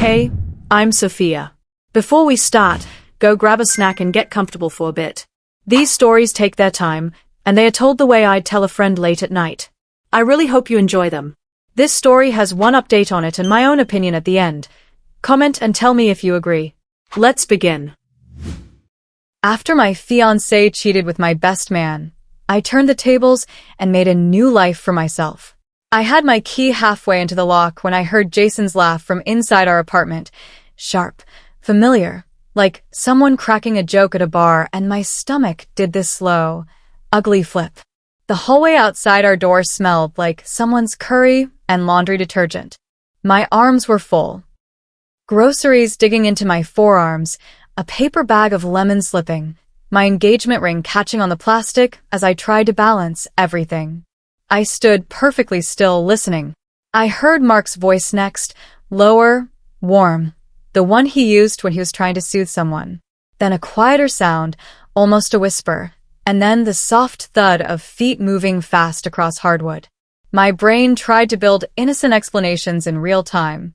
Hey, I'm Sophia. Before we start, go grab a snack and get comfortable for a bit. These stories take their time, and they are told the way I'd tell a friend late at night. I really hope you enjoy them. This story has one update on it and my own opinion at the end. Comment and tell me if you agree. Let's begin. After my fiancé cheated with my best man, I turned the tables and made a new life for myself. I had my key halfway into the lock when I heard Jason's laugh from inside our apartment. Sharp, familiar, like someone cracking a joke at a bar, and my stomach did this slow, ugly flip. The hallway outside our door smelled like someone's curry and laundry detergent. My arms were full. Groceries digging into my forearms, a paper bag of lemons slipping, my engagement ring catching on the plastic as I tried to balance everything. I stood perfectly still, listening. I heard Mark's voice next, lower, warm, the one he used when he was trying to soothe someone. Then a quieter sound, almost a whisper, and then the soft thud of feet moving fast across hardwood. My brain tried to build innocent explanations in real time.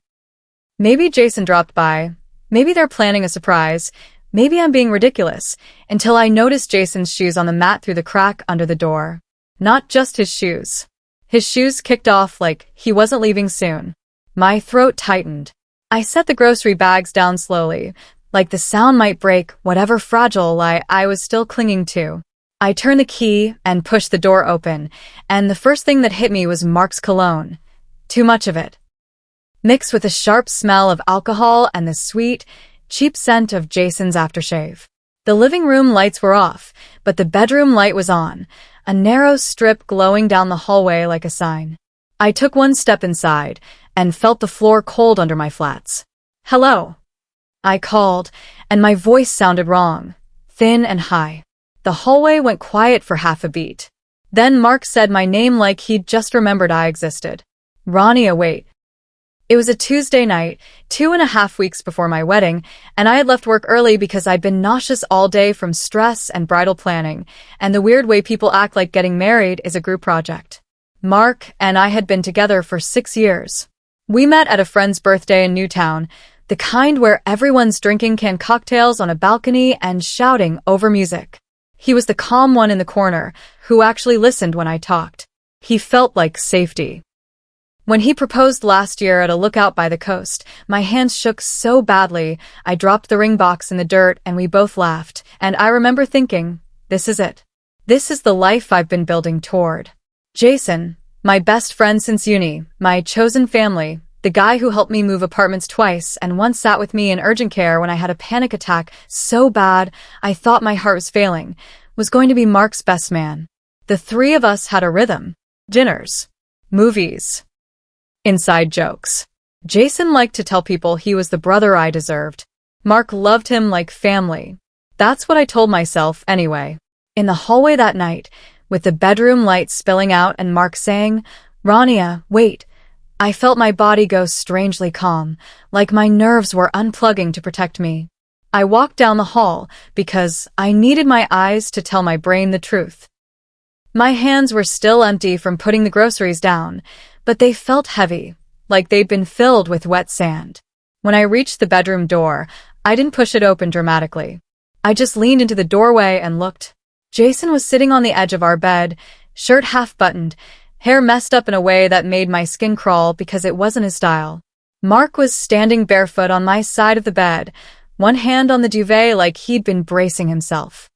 Maybe Jason dropped by, maybe they're planning a surprise, maybe I'm being ridiculous, until I noticed Jason's shoes on the mat through the crack under the door. Not just his shoes. His shoes kicked off like he wasn't leaving soon. My throat tightened. I set the grocery bags down slowly, like the sound might break whatever fragile lie I was still clinging to. I turned the key and pushed the door open, and the first thing that hit me was Mark's cologne. Too much of it. Mixed with the sharp smell of alcohol and the sweet, cheap scent of Jason's aftershave. The living room lights were off, but the bedroom light was on, a narrow strip glowing down the hallway like a sign. I took one step inside and felt the floor cold under my flats. "Hello," I called, and my voice sounded wrong, thin and high. The hallway went quiet for half a beat. Then Mark said my name like he'd just remembered I existed. "Rania, wait." It was a Tuesday night, 2.5 weeks before my wedding, and I had left work early because I'd been nauseous all day from stress and bridal planning, and the weird way people act like getting married is a group project. Mark and I had been together for 6 years. We met at a friend's birthday in Newtown, the kind where everyone's drinking canned cocktails on a balcony and shouting over music. He was the calm one in the corner, who actually listened when I talked. He felt like safety. When he proposed last year at a lookout by the coast, my hands shook so badly, I dropped the ring box in the dirt and we both laughed, and I remember thinking, this is it. This is the life I've been building toward. Jason, my best friend since uni, my chosen family, the guy who helped me move apartments twice and once sat with me in urgent care when I had a panic attack so bad I thought my heart was failing, was going to be Mark's best man. The three of us had a rhythm. Dinners. Movies. Inside jokes. Jason liked to tell people he was the brother I deserved. Mark loved him like family. That's what I told myself anyway. In the hallway that night, with the bedroom lights spilling out and Mark saying, "Rania, wait," I felt my body go strangely calm, like my nerves were unplugging to protect me. I walked down the hall because I needed my eyes to tell my brain the truth. My hands were still empty from putting the groceries down, but they felt heavy, like they'd been filled with wet sand. When I reached the bedroom door, I didn't push it open dramatically. I just leaned into the doorway and looked. Jason was sitting on the edge of our bed, shirt half-buttoned, hair messed up in a way that made my skin crawl because it wasn't his style. Mark was standing barefoot on my side of the bed, one hand on the duvet like he'd been bracing himself.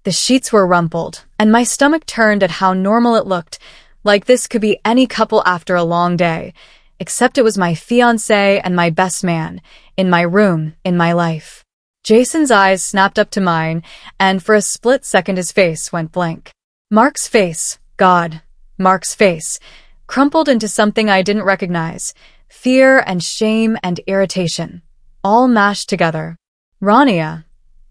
The sheets were rumpled, and my stomach turned at how normal it looked, like this could be any couple after a long day, except it was my fiancé and my best man, in my room, in my life. Jason's eyes snapped up to mine, and for a split second his face went blank. Mark's face, God, Mark's face, crumpled into something I didn't recognize, fear and shame and irritation, all mashed together. "Rania,"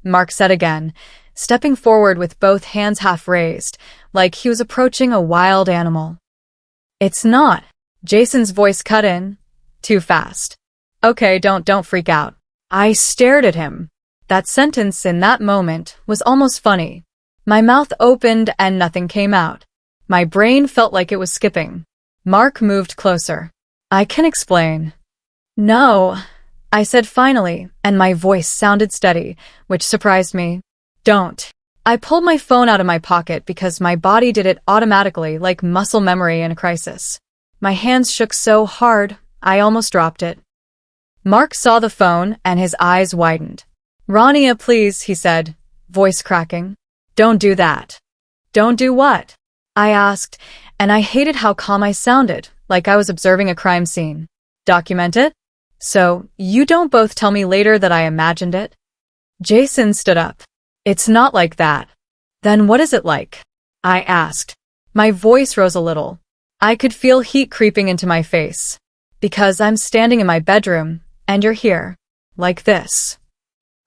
Mark said again, stepping forward with both hands half raised, like he was approaching a wild animal. "It's not." Jason's voice cut in. Too fast. "Okay, don't freak out." I stared at him. That sentence in that moment was almost funny. My mouth opened and nothing came out. My brain felt like it was skipping. Mark moved closer. "I can explain." "No," I said finally, and my voice sounded steady, which surprised me. Don't. I pulled my phone out of my pocket because my body did it automatically, like muscle memory in a crisis. My hands shook so hard, I almost dropped it. Mark saw the phone and his eyes widened. "Rania, please," he said, voice cracking. "Don't do that." "Don't do what?" I asked, and I hated how calm I sounded, like I was observing a crime scene. "Document it? So, you don't both tell me later that I imagined it?" Jason stood up. "It's not like that." "Then what is it like?" I asked. My voice rose a little. I could feel heat creeping into my face. "Because I'm standing in my bedroom, and you're here. Like this."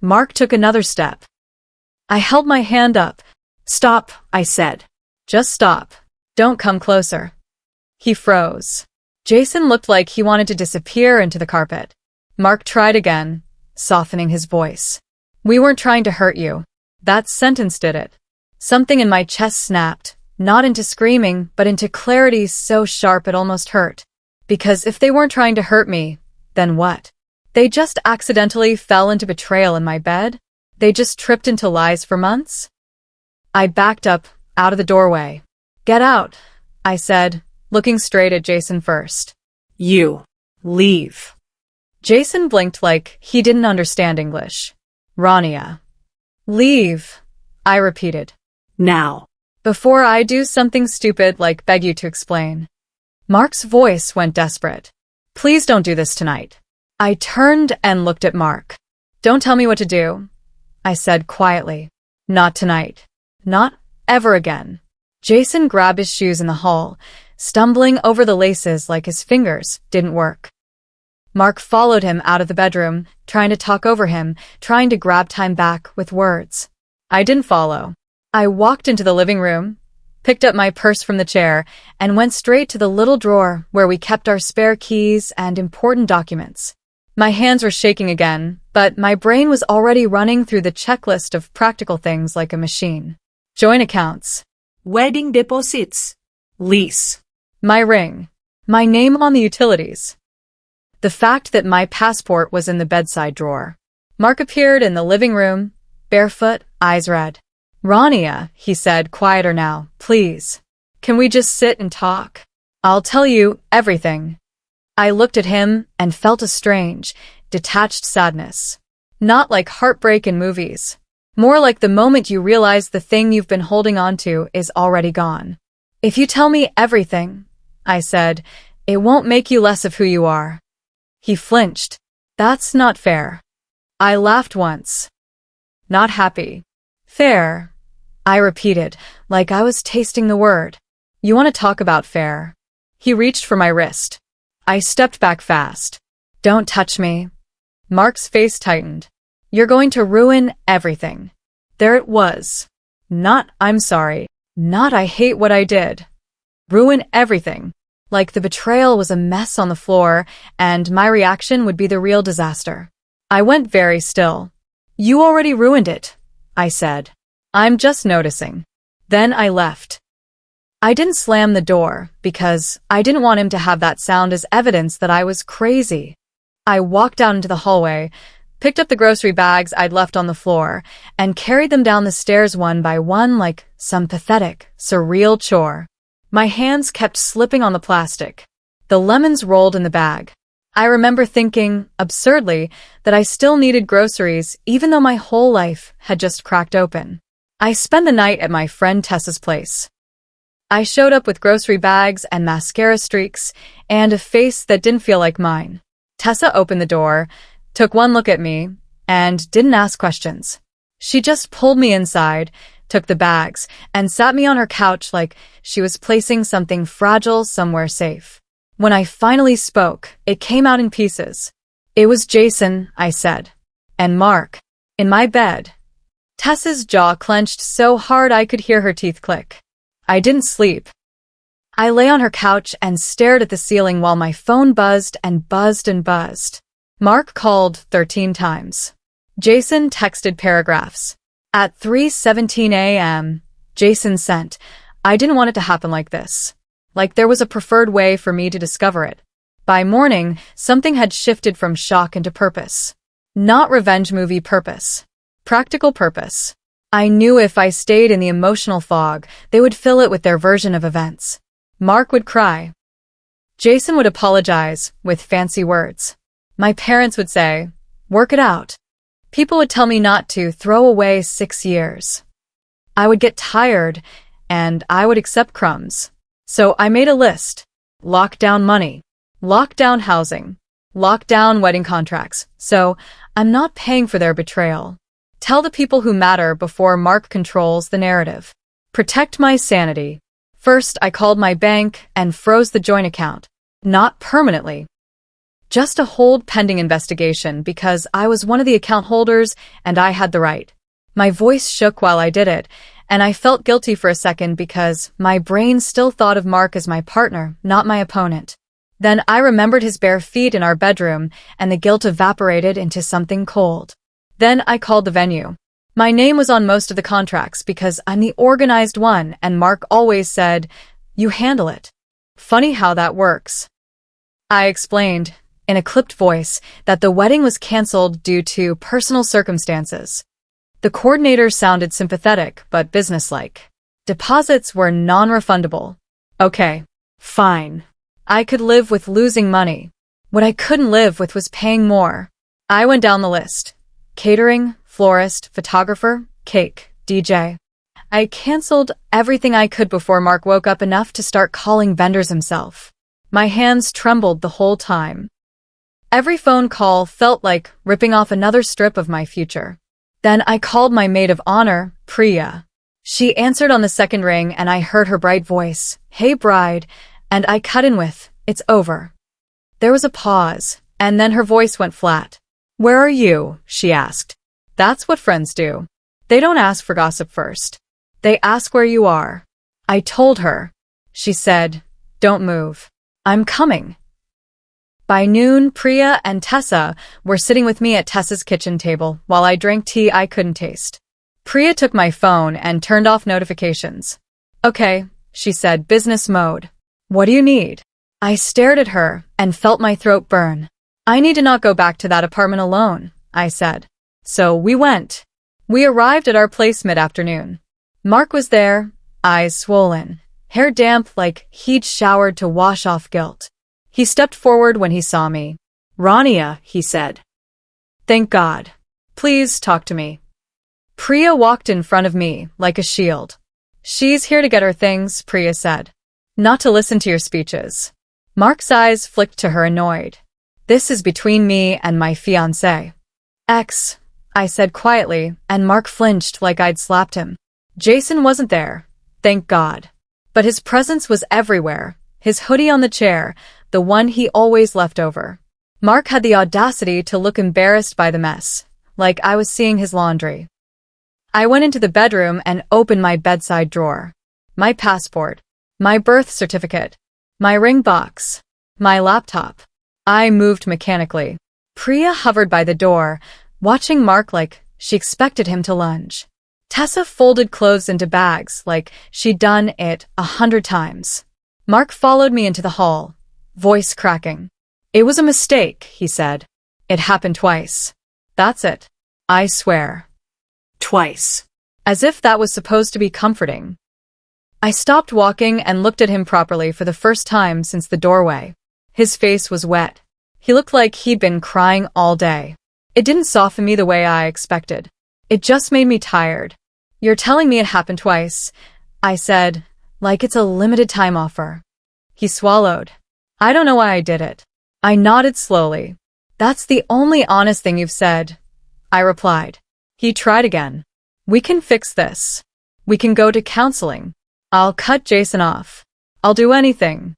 Mark took another step. I held my hand up. "Stop," I said. "Just stop. Don't come closer." He froze. Jason looked like he wanted to disappear into the carpet. Mark tried again, softening his voice. "We weren't trying to hurt you." That sentence did it. Something in my chest snapped, not into screaming, but into clarity so sharp it almost hurt. Because if they weren't trying to hurt me, then what? They just accidentally fell into betrayal in my bed? They just tripped into lies for months? I backed up, out of the doorway. "Get out," I said, looking straight at Jason first. "You. Leave." Jason blinked like he didn't understand English. "Rania." "Leave," I repeated. "Now. Before I do something stupid like beg you to explain." Mark's voice went desperate. "Please don't do this tonight." I turned and looked at Mark. "Don't tell me what to do," I said quietly. "Not tonight. Not ever again." Jason grabbed his shoes in the hall, stumbling over the laces like his fingers didn't work. Mark followed him out of the bedroom, trying to talk over him, trying to grab time back with words. I didn't follow. I walked into the living room, picked up my purse from the chair, and went straight to the little drawer where we kept our spare keys and important documents. My hands were shaking again, but my brain was already running through the checklist of practical things like a machine. Joint accounts. Wedding deposits. Lease. My ring. My name on the utilities. The fact that my passport was in the bedside drawer. Mark appeared in the living room, barefoot, eyes red. "Rania," he said, quieter now, "please. Can we just sit and talk? I'll tell you everything." I looked at him and felt a strange, detached sadness. Not like heartbreak in movies. More like the moment you realize the thing you've been holding on to is already gone. "If you tell me everything," I said, "it won't make you less of who you are." He flinched. "That's not fair." I laughed once. "Not happy." "Fair," I repeated, like I was tasting the word. "You want to talk about fair?" He reached for my wrist. I stepped back fast. "Don't touch me." Mark's face tightened. "You're going to ruin everything." There it was. Not "I'm sorry." Not "I hate what I did." Ruin everything. Like the betrayal was a mess on the floor, and my reaction would be the real disaster. I went very still. "You already ruined it," I said. "I'm just noticing." Then I left. I didn't slam the door, because I didn't want him to have that sound as evidence that I was crazy. I walked out into the hallway, picked up the grocery bags I'd left on the floor, and carried them down the stairs one by one like some pathetic, surreal chore. My hands kept slipping on the plastic. The lemons rolled in the bag. I remember thinking, absurdly, that I still needed groceries even though my whole life had just cracked open. I spent the night at my friend Tessa's place. I showed up with grocery bags and mascara streaks and a face that didn't feel like mine. Tessa opened the door, took one look at me, and didn't ask questions. She just pulled me inside, took the bags, and sat me on her couch like she was placing something fragile somewhere safe. When I finally spoke, it came out in pieces. "It was Jason," I said. "And Mark. In my bed." Tessa's jaw clenched so hard I could hear her teeth click. I didn't sleep. I lay on her couch and stared at the ceiling while my phone buzzed and buzzed and buzzed. Mark called 13 times. Jason texted paragraphs. At 3:17 a.m., Jason sent, "I didn't want it to happen like this. Like there was a preferred way for me to discover it. By morning, something had shifted from shock into purpose. Not revenge movie purpose. Practical purpose. I knew if I stayed in the emotional fog, they would fill it with their version of events. Mark would cry. Jason would apologize, with fancy words. My parents would say, "Work it out." People would tell me not to throw away 6 years. I would get tired, and I would accept crumbs. So I made a list. Lock down money. Lock down housing. Lock down wedding contracts. So I'm not paying for their betrayal. Tell the people who matter before Mark controls the narrative. Protect my sanity. First, I called my bank and froze the joint account. Not permanently. Just a hold pending investigation because I was one of the account holders and I had the right. My voice shook while I did it, and I felt guilty for a second because my brain still thought of Mark as my partner, not my opponent. Then I remembered his bare feet in our bedroom, and the guilt evaporated into something cold. Then I called the venue. My name was on most of the contracts because I'm the organized one, and Mark always said, "You handle it." Funny how that works. I explained, in a clipped voice, that the wedding was canceled due to personal circumstances. The coordinator sounded sympathetic but businesslike. Deposits were non-refundable. Okay, fine. I could live with losing money. What I couldn't live with was paying more. I went down the list. Catering, florist, photographer, cake, DJ. I canceled everything I could before Mark woke up enough to start calling vendors himself. My hands trembled the whole time. Every phone call felt like ripping off another strip of my future. Then I called my maid of honor, Priya. She answered on the second ring and I heard her bright voice, "Hey bride," and I cut in with, "It's over." There was a pause, and then her voice went flat. "Where are you?" she asked. That's what friends do. They don't ask for gossip first. They ask where you are. I told her. She said, "Don't move. I'm coming." By noon, Priya and Tessa were sitting with me at Tessa's kitchen table while I drank tea I couldn't taste. Priya took my phone and turned off notifications. "Okay," she said, business mode. "What do you need?" I stared at her and felt my throat burn. "I need to not go back to that apartment alone," I said. So we went. We arrived at our place mid-afternoon. Mark was there, eyes swollen, hair damp like he'd showered to wash off guilt. He stepped forward when he saw me. "Rania," he said. "Thank God. Please talk to me." Priya walked in front of me like a shield. "She's here to get her things," Priya said. "Not to listen to your speeches." Mark's eyes flicked to her annoyed. "This is between me and my fiancé." "Ex," I said quietly, and Mark flinched like I'd slapped him. Jason wasn't there, thank God. But his presence was everywhere, his hoodie on the chair, the one he always left over. Mark had the audacity to look embarrassed by the mess, like I was seeing his laundry. I went into the bedroom and opened my bedside drawer. My passport, my birth certificate, my ring box, my laptop. I moved mechanically. Priya hovered by the door, watching Mark like she expected him to lunge. Tessa folded clothes into bags like she'd done it 100 times. Mark followed me into the hall, voice cracking. "It was a mistake," he said. "It happened twice. That's it. I swear." Twice. As if that was supposed to be comforting. I stopped walking and looked at him properly for the first time since the doorway. His face was wet. He looked like he'd been crying all day. It didn't soften me the way I expected. It just made me tired. "You're telling me it happened twice," I said, like it's a limited time offer. He swallowed. "I don't know why I did it." I nodded slowly. "That's the only honest thing you've said," I replied. He tried again. "We can fix this. We can go to counseling. I'll cut Jason off. I'll do anything."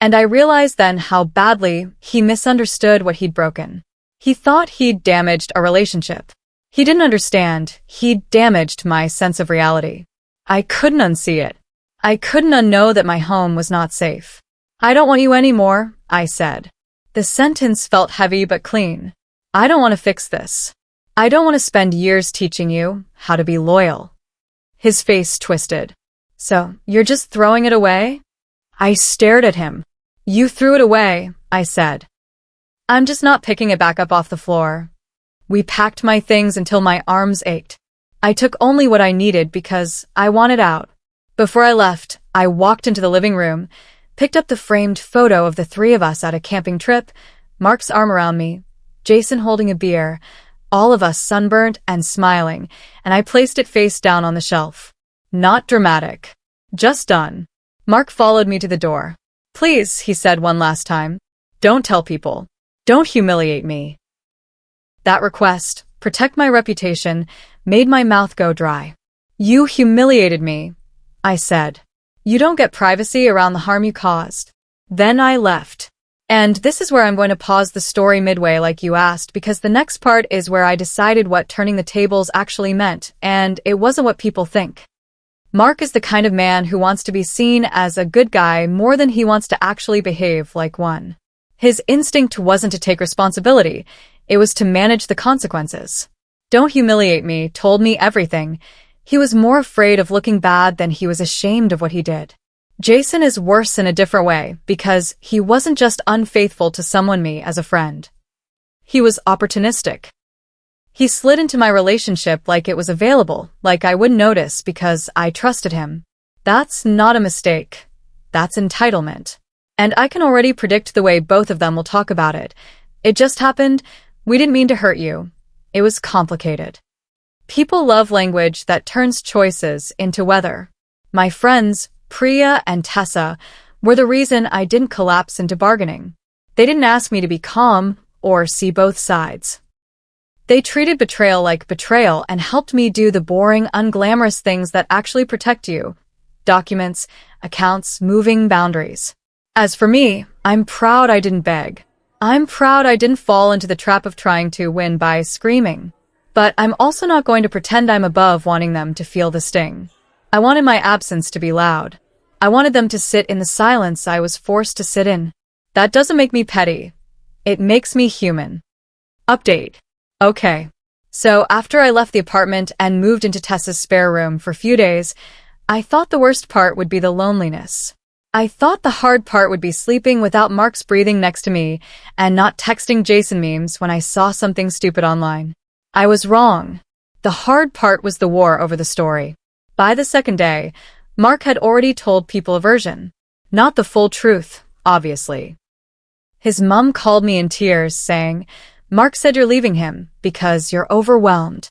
And I realized then how badly he misunderstood what he'd broken. He thought he'd damaged a relationship. He didn't understand he'd damaged my sense of reality. I couldn't unsee it. I couldn't unknow that my home was not safe. "I don't want you anymore," I said. The sentence felt heavy but clean. I don't want to fix this. I don't want to spend years teaching you how to be loyal. His face twisted. "So, you're just throwing it away?" I stared at him. You threw it away, I said. I'm just not picking it back up off the floor. We packed my things until my arms ached. I took only what I needed because I wanted out. Before I left, I walked into the living room, picked up the framed photo of the three of us at a camping trip, Mark's arm around me, Jason holding a beer, all of us sunburnt and smiling, and I placed it face down on the shelf. Not dramatic. Just done. Mark followed me to the door. Please, he said one last time. Don't tell people. Don't humiliate me. That request, protect my reputation, made my mouth go dry. You humiliated me, I said. You don't get privacy around the harm you caused. Then I left. And this is where I'm going to pause the story midway like you asked, because the next part is where I decided what turning the tables actually meant, and it wasn't what people think. Mark is the kind of man who wants to be seen as a good guy more than he wants to actually behave like one. His instinct wasn't to take responsibility, it was to manage the consequences. Don't humiliate me told me everything. He was more afraid of looking bad than he was ashamed of what he did. Jason is worse in a different way because he wasn't just unfaithful to someone me as a friend. He was opportunistic. He slid into my relationship like it was available, like I wouldn't notice because I trusted him. That's not a mistake. That's entitlement. And I can already predict the way both of them will talk about it. It just happened. We didn't mean to hurt you. It was complicated. People love language that turns choices into weather. My friends, Priya and Tessa, were the reason I didn't collapse into bargaining. They didn't ask me to be calm or see both sides. They treated betrayal like betrayal and helped me do the boring, unglamorous things that actually protect you. Documents, accounts, moving boundaries. As for me, I'm proud I didn't beg. I'm proud I didn't fall into the trap of trying to win by screaming. But I'm also not going to pretend I'm above wanting them to feel the sting. I wanted my absence to be loud. I wanted them to sit in the silence I was forced to sit in. That doesn't make me petty. It makes me human. Update. Okay. So after I left the apartment and moved into Tessa's spare room for a few days, I thought the worst part would be the loneliness. I thought the hard part would be sleeping without Mark's breathing next to me and not texting Jason memes when I saw something stupid online. I was wrong. The hard part was the war over the story. By the second day, Mark had already told people a version. Not the full truth, obviously. His mom called me in tears, saying, Mark said you're leaving him because you're overwhelmed.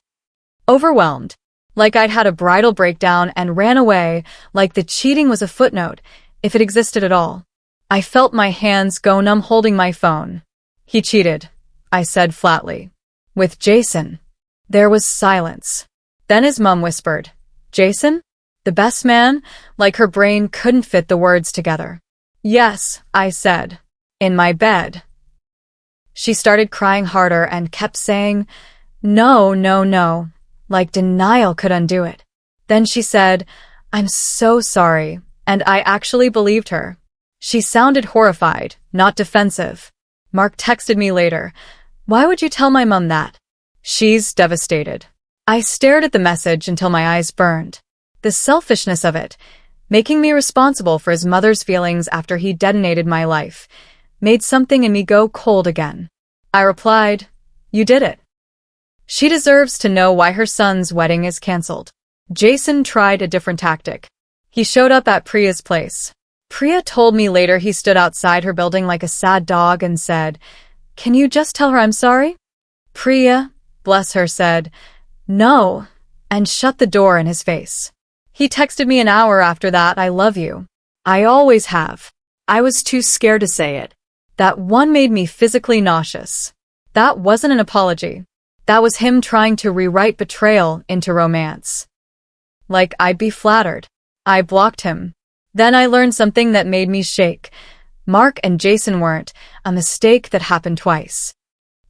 Overwhelmed. Like I'd had a bridal breakdown and ran away, like the cheating was a footnote, if it existed at all. I felt my hands go numb holding my phone. He cheated, I said flatly. With Jason. There was silence. Then his mom whispered, Jason? The best man? Like her brain couldn't fit the words together. Yes, I said. In my bed. She started crying harder and kept saying, no, no, no. Like denial could undo it. Then she said, I'm so sorry, and I actually believed her. She sounded horrified, not defensive. Mark texted me later, why would you tell my mom that? She's devastated. I stared at the message until my eyes burned. The selfishness of it, making me responsible for his mother's feelings after he detonated my life, made something in me go cold again. I replied, you did it. She deserves to know why her son's wedding is cancelled. Jason tried a different tactic. He showed up at Priya's place. Priya told me later he stood outside her building like a sad dog and said, can you just tell her I'm sorry? Priya, bless her, said, no, and shut the door in his face. He texted me an hour after that, I love you. I always have. I was too scared to say it. That one made me physically nauseous. That wasn't an apology. That was him trying to rewrite betrayal into romance. Like I'd be flattered. I blocked him. Then I learned something that made me shake. Mark and Jason weren't, a mistake that happened twice.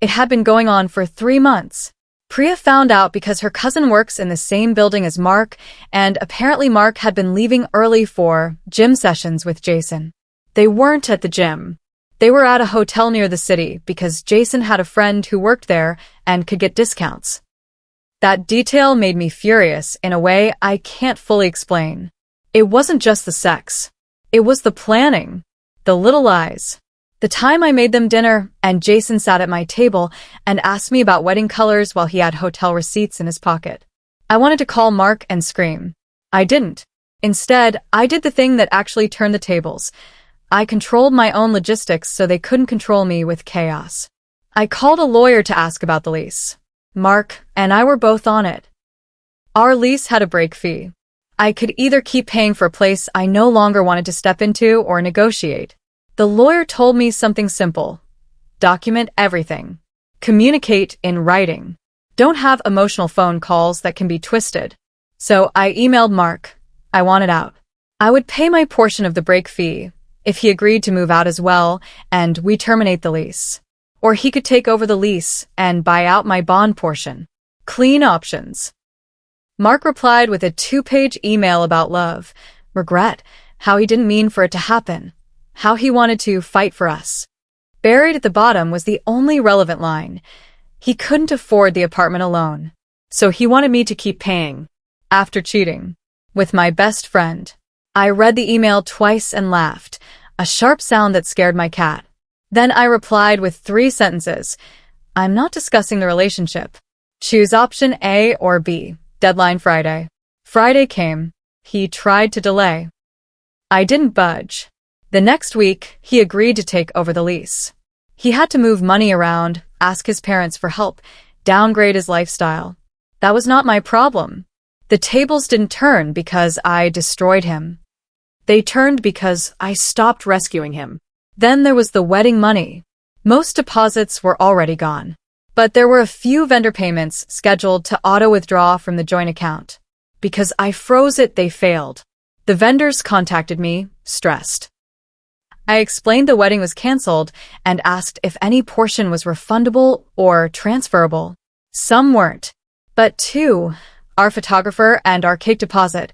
It had been going on for 3 months. Priya found out because her cousin works in the same building as Mark, and apparently Mark had been leaving early for gym sessions with Jason. They weren't at the gym. They were at a hotel near the city because Jason had a friend who worked there and could get discounts. That detail made me furious in a way I can't fully explain. It wasn't just the sex. It was the planning. The little lies. The time I made them dinner, and Jason sat at my table and asked me about wedding colors while he had hotel receipts in his pocket. I wanted to call Mark and scream. I didn't. Instead, I did the thing that actually turned the tables. I controlled my own logistics so they couldn't control me with chaos. I called a lawyer to ask about the lease. Mark and I were both on it. Our lease had a break fee. I could either keep paying for a place I no longer wanted to step into or negotiate. The lawyer told me something simple. Document everything. Communicate in writing. Don't have emotional phone calls that can be twisted. So I emailed Mark. I wanted out. I would pay my portion of the break fee if he agreed to move out as well and we terminate the lease. Or he could take over the lease and buy out my bond portion. Clean options. Mark replied with a 2-page email about love, regret, how he didn't mean for it to happen, how he wanted to fight for us. Buried at the bottom was the only relevant line. He couldn't afford the apartment alone, so he wanted me to keep paying. After cheating with my best friend. I read the email twice and laughed, a sharp sound that scared my cat. Then I replied with 3 sentences. I'm not discussing the relationship. Choose option A or B. Deadline Friday. Friday came. He tried to delay. I didn't budge. The next week, he agreed to take over the lease. He had to move money around, ask his parents for help, downgrade his lifestyle. That was not my problem. The tables didn't turn because I destroyed him. They turned because I stopped rescuing him. Then there was the wedding money. Most deposits were already gone. But there were a few vendor payments scheduled to auto-withdraw from the joint account. Because I froze it, they failed. The vendors contacted me, stressed. I explained the wedding was canceled and asked if any portion was refundable or transferable. Some weren't. But 2, our photographer and our cake deposit,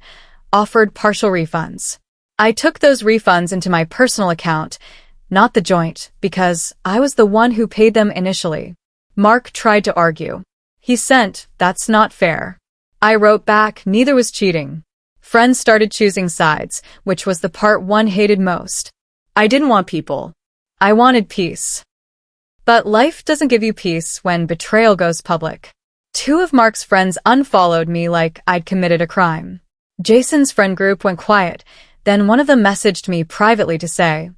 offered partial refunds. I took those refunds into my personal account, not the joint, because I was the one who paid them initially. Mark tried to argue. He sent, "That's not fair." I wrote back, "Neither was cheating." Friends started choosing sides, which was the part one hated most. I didn't want people. I wanted peace. But life doesn't give you peace when betrayal goes public. 2 of Mark's friends unfollowed me like I'd committed a crime. Jason's friend group went quiet, then one of them messaged me privately to say,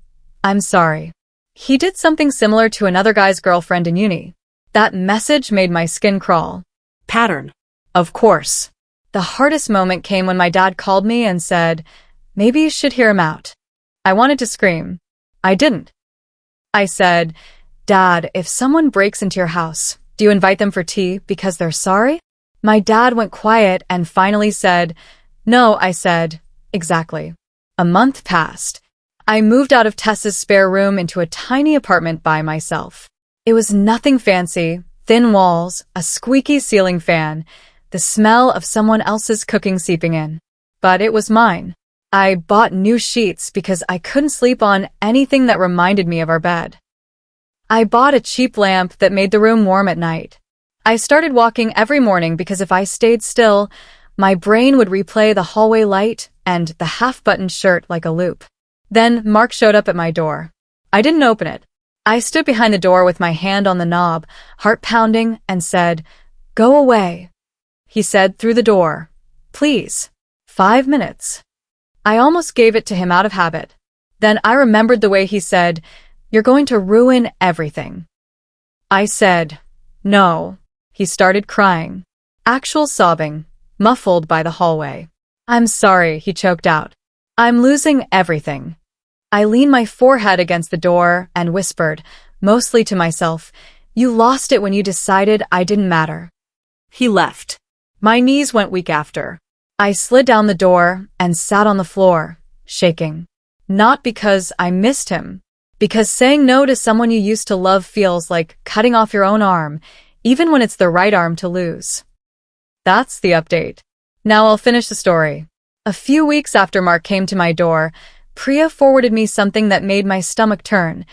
"I'm sorry." He did something similar to another guy's girlfriend in uni. That message made my skin crawl. Pattern. Of course. The hardest moment came when my dad called me and said, "Maybe you should hear him out." I wanted to scream. I didn't. I said, "Dad, if someone breaks into your house, do you invite them for tea because they're sorry?" My dad went quiet and finally said, "No," I said, "Exactly." A month passed. I moved out of Tessa's spare room into a tiny apartment by myself. It was nothing fancy, thin walls, a squeaky ceiling fan, the smell of someone else's cooking seeping in. But it was mine. I bought new sheets because I couldn't sleep on anything that reminded me of our bed. I bought a cheap lamp that made the room warm at night. I started walking every morning because if I stayed still, my brain would replay the hallway light and the half-buttoned shirt like a loop. Then Mark showed up at my door. I didn't open it. I stood behind the door with my hand on the knob, heart pounding, and said, "Go away." He said through the door, "Please." 5 minutes. I almost gave it to him out of habit. Then I remembered the way he said, "You're going to ruin everything." I said, "No." He started crying. Actual sobbing, muffled by the hallway. "I'm sorry," he choked out. "I'm losing everything." I leaned my forehead against the door and whispered, mostly to myself, "You lost it when you decided I didn't matter." He left. My knees went weak after. I slid down the door and sat on the floor, shaking. Not because I missed him, because saying no to someone you used to love feels like cutting off your own arm, even when it's the right arm to lose. That's the update. Now I'll finish the story. A few weeks after Mark came to my door, Priya forwarded me something that made my stomach turn.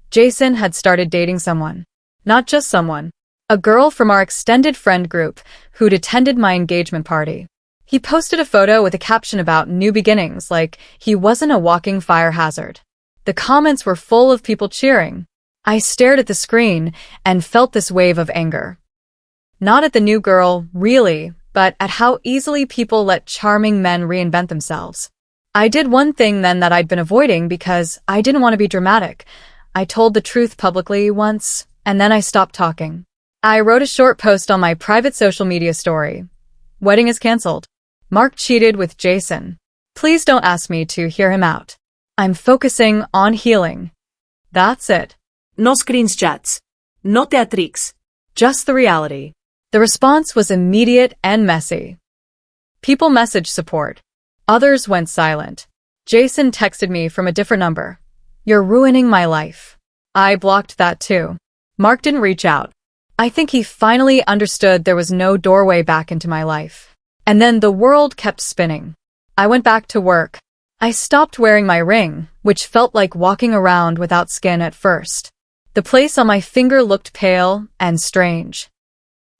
Jason had started dating someone. Not just someone. A girl from our extended friend group who'd attended my engagement party. He posted a photo with a caption about new beginnings, like he wasn't a walking fire hazard. The comments were full of people cheering. I stared at the screen and felt this wave of anger. Not at the new girl, really, but at how easily people let charming men reinvent themselves. I did one thing then that I'd been avoiding because I didn't want to be dramatic. I told the truth publicly once, and then I stopped talking. I wrote a short post on my private social media story. Wedding is cancelled. Mark cheated with Jason. Please don't ask me to hear him out. I'm focusing on healing. That's it. No screenshots. No theatrics. Just the reality. The response was immediate and messy. People messaged support. Others went silent. Jason texted me from a different number. You're ruining my life. I blocked that too. Mark didn't reach out. I think he finally understood there was no doorway back into my life. And then the world kept spinning. I went back to work. I stopped wearing my ring, which felt like walking around without skin at first. The place on my finger looked pale and strange.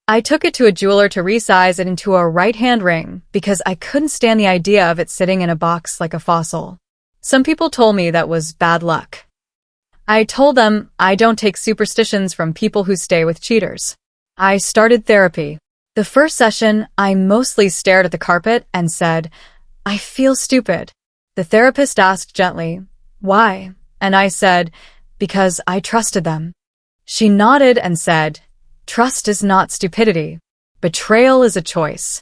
I took it to a jeweler to resize it into a right-hand ring because I couldn't stand the idea of it sitting in a box like a fossil. Some people told me that was bad luck. I told them I don't take superstitions from people who stay with cheaters. I started therapy. The first session, I mostly stared at the carpet and said, I feel stupid. The therapist asked gently, why? And I said, because I trusted them. She nodded and said, trust is not stupidity. Betrayal is a choice.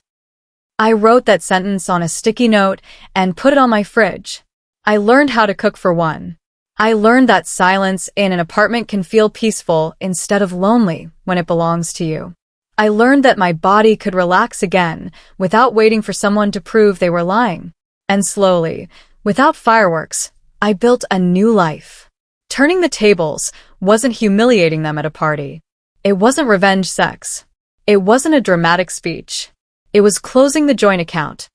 I wrote that sentence on a sticky note and put it on my fridge. I learned how to cook for one. I learned that silence in an apartment can feel peaceful instead of lonely when it belongs to you. I learned that my body could relax again without waiting for someone to prove they were lying. And slowly, without fireworks, I built a new life. Turning the tables wasn't humiliating them at a party. It wasn't revenge sex. It wasn't a dramatic speech. It was closing the joint account.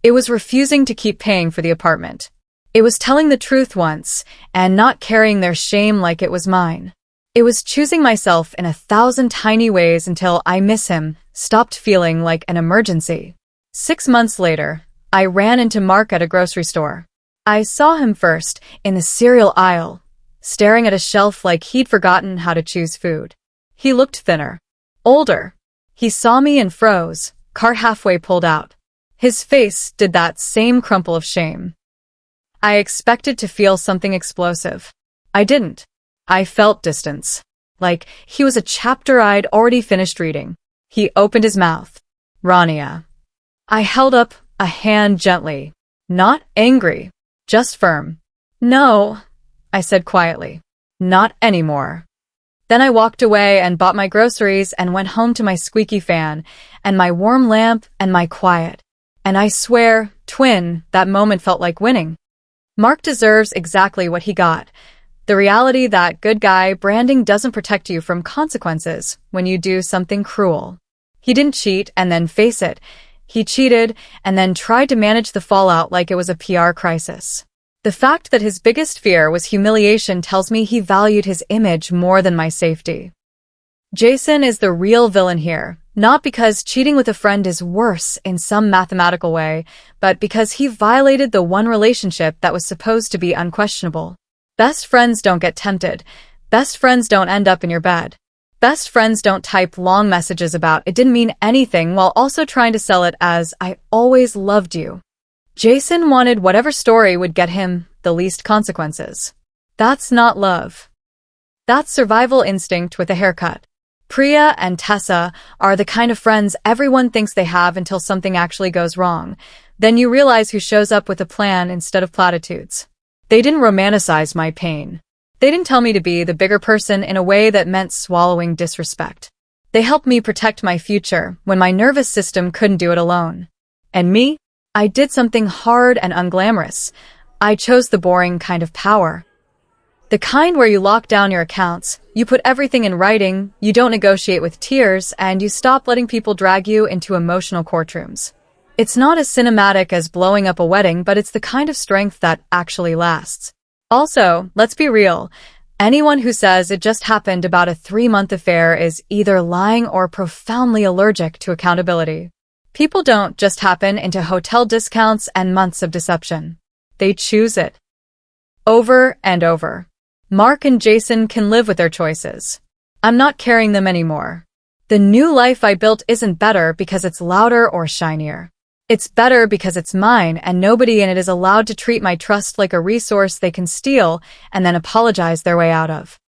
It was refusing to keep paying for the apartment. It was telling the truth once and not carrying their shame like it was mine. It was choosing myself in 1,000 tiny ways until I miss him stopped feeling like an emergency. 6 months later, I ran into Mark at a grocery store. I saw him first in the cereal aisle, staring at a shelf like he'd forgotten how to choose food. He looked thinner, older. He saw me and froze, cart halfway pulled out. His face did that same crumple of shame. I expected to feel something explosive. I didn't. I felt distance. Like he was a chapter I'd already finished reading. He opened his mouth. Rania. I held up a hand gently. Not angry, just firm. No, I said quietly. Not anymore. Then I walked away and bought my groceries and went home to my squeaky fan and my warm lamp and my quiet. And I swear, twin, that moment felt like winning. Mark deserves exactly what he got. The reality that good guy branding doesn't protect you from consequences when you do something cruel. He didn't cheat and then face it. He cheated and then tried to manage the fallout like it was a PR crisis. The fact that his biggest fear was humiliation tells me he valued his image more than my safety. Jason is the real villain here, not because cheating with a friend is worse in some mathematical way, but because he violated the one relationship that was supposed to be unquestionable. Best friends don't get tempted. Best friends don't end up in your bed. Best friends don't type long messages about it didn't mean anything while also trying to sell it as I always loved you. Jason wanted whatever story would get him the least consequences. That's not love. That's survival instinct with a haircut. Priya and Tessa are the kind of friends everyone thinks they have until something actually goes wrong. Then you realize who shows up with a plan instead of platitudes. They didn't romanticize my pain. They didn't tell me to be the bigger person in a way that meant swallowing disrespect. They helped me protect my future when my nervous system couldn't do it alone. And me? I did something hard and unglamorous. I chose the boring kind of power. The kind where you lock down your accounts, you put everything in writing, you don't negotiate with tears, and you stop letting people drag you into emotional courtrooms. It's not as cinematic as blowing up a wedding, but it's the kind of strength that actually lasts. Also, let's be real. Anyone who says it just happened about a 3-month affair is either lying or profoundly allergic to accountability. People don't just happen into hotel discounts and months of deception. They choose it. Over and over. Mark and Jason can live with their choices. I'm not carrying them anymore. The new life I built isn't better because it's louder or shinier. It's better because it's mine and nobody in it is allowed to treat my trust like a resource they can steal and then apologize their way out of.